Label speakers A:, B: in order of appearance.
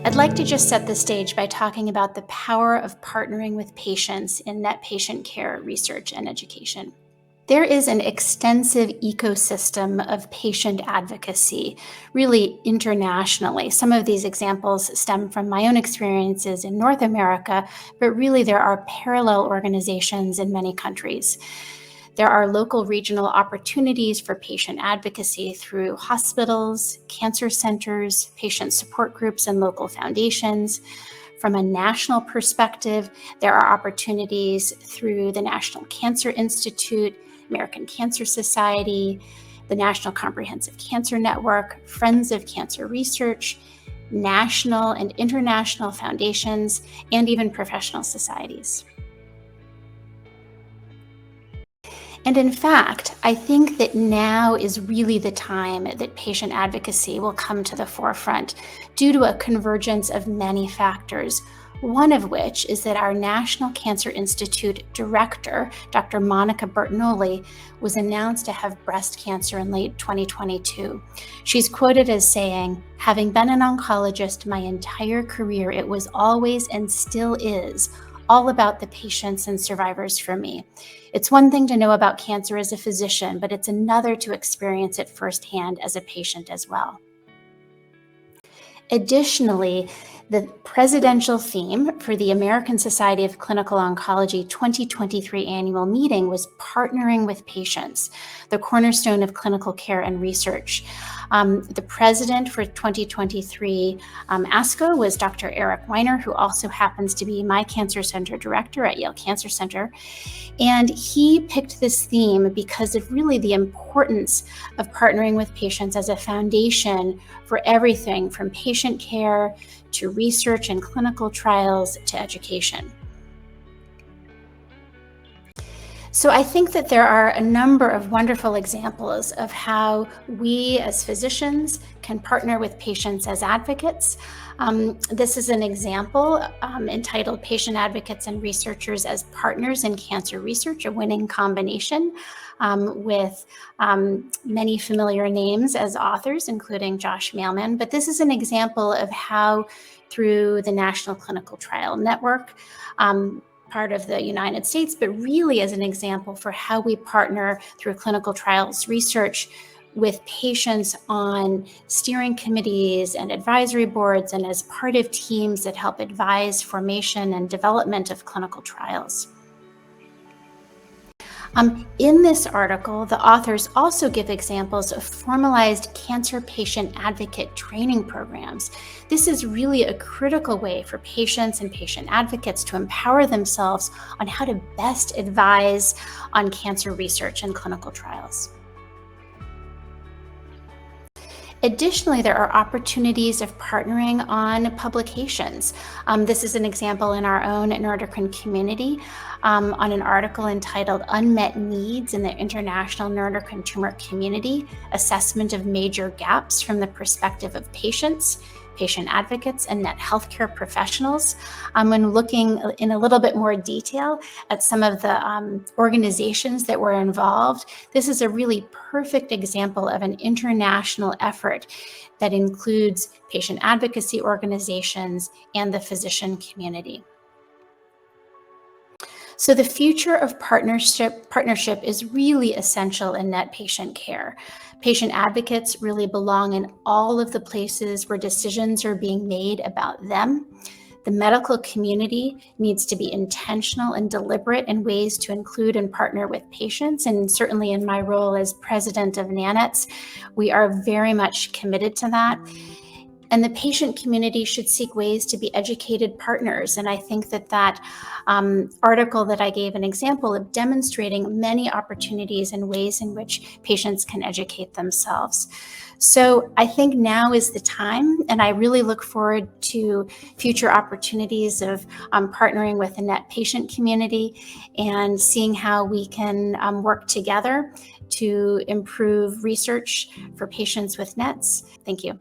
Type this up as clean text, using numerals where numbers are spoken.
A: I'd like to just set the stage by talking about the power of partnering with patients in NET patient care, research, and education. There is an extensive ecosystem of patient advocacy, really internationally. Some of these examples stem from my own experiences in North America, but really there are parallel organizations in many countries. There are local regional opportunities for patient advocacy through hospitals, cancer centers, patient support groups, and local foundations. From a national perspective, there are opportunities through the National Cancer Institute, American Cancer Society, the National Comprehensive Cancer Network, Friends of Cancer Research, national and international foundations, and even professional societies. And in fact, I think that now is really the time that patient advocacy will come to the forefront due to a convergence of many factors, one of which is that our National Cancer Institute director, Dr. Monica Bertinoli, was announced to have breast cancer in late 2022. She's quoted as saying, "Having been an oncologist my entire career, it was always and still is all about the patients and survivors for me. It's one thing to know about cancer as a physician, but it's another to experience it firsthand as a patient as well." Additionally, the presidential theme for the American Society of Clinical Oncology 2023 annual meeting was partnering with patients, the cornerstone of clinical care and research. The president for 2023 ASCO was Dr. Eric Weiner, who also happens to be my cancer center director at Yale Cancer Center. And he picked this theme because of really the importance of partnering with patients as a foundation for everything from patient care to research and clinical trials to education. So I think that there are a number of wonderful examples of how we as physicians can partner with patients as advocates. This is an example entitled Patient Advocates and Researchers as Partners in Cancer Research, a winning combination with many familiar names as authors, including Josh Mailman. But this is an example of how through the National Clinical Trial Network, part of the United States, but really as an example for how we partner through clinical trials research with patients on steering committees and advisory boards and as part of teams that help advise formation and development of clinical trials. In this article, the authors also give examples of formalized cancer patient advocate training programs. This is really a critical way for patients and patient advocates to empower themselves on how to best advise on cancer research and clinical trials. Additionally, there are opportunities of partnering on publications. This is an example in our own neuroendocrine community on an article entitled Unmet Needs in the International Neuroendocrine Tumor Community, Assessment of Major Gaps from the Perspective of Patients, Patient Advocates, and NET healthcare professionals. When looking in a little bit more detail at some of the organizations that were involved, this is a really perfect example of an international effort that includes patient advocacy organizations and the physician community. So the future of partnership is really essential in NET patient care. Patient advocates really belong in all of the places where decisions are being made about them. The medical community needs to be intentional and deliberate in ways to include and partner with patients. And certainly in my role as president of NANETS, we are very much committed to that. And the patient community should seek ways to be educated partners. And I think that article that I gave an example of demonstrating many opportunities and ways in which patients can educate themselves. So I think now is the time, and I really look forward to future opportunities of partnering with the NET patient community and seeing how we can work together to improve research for patients with NETs. Thank you.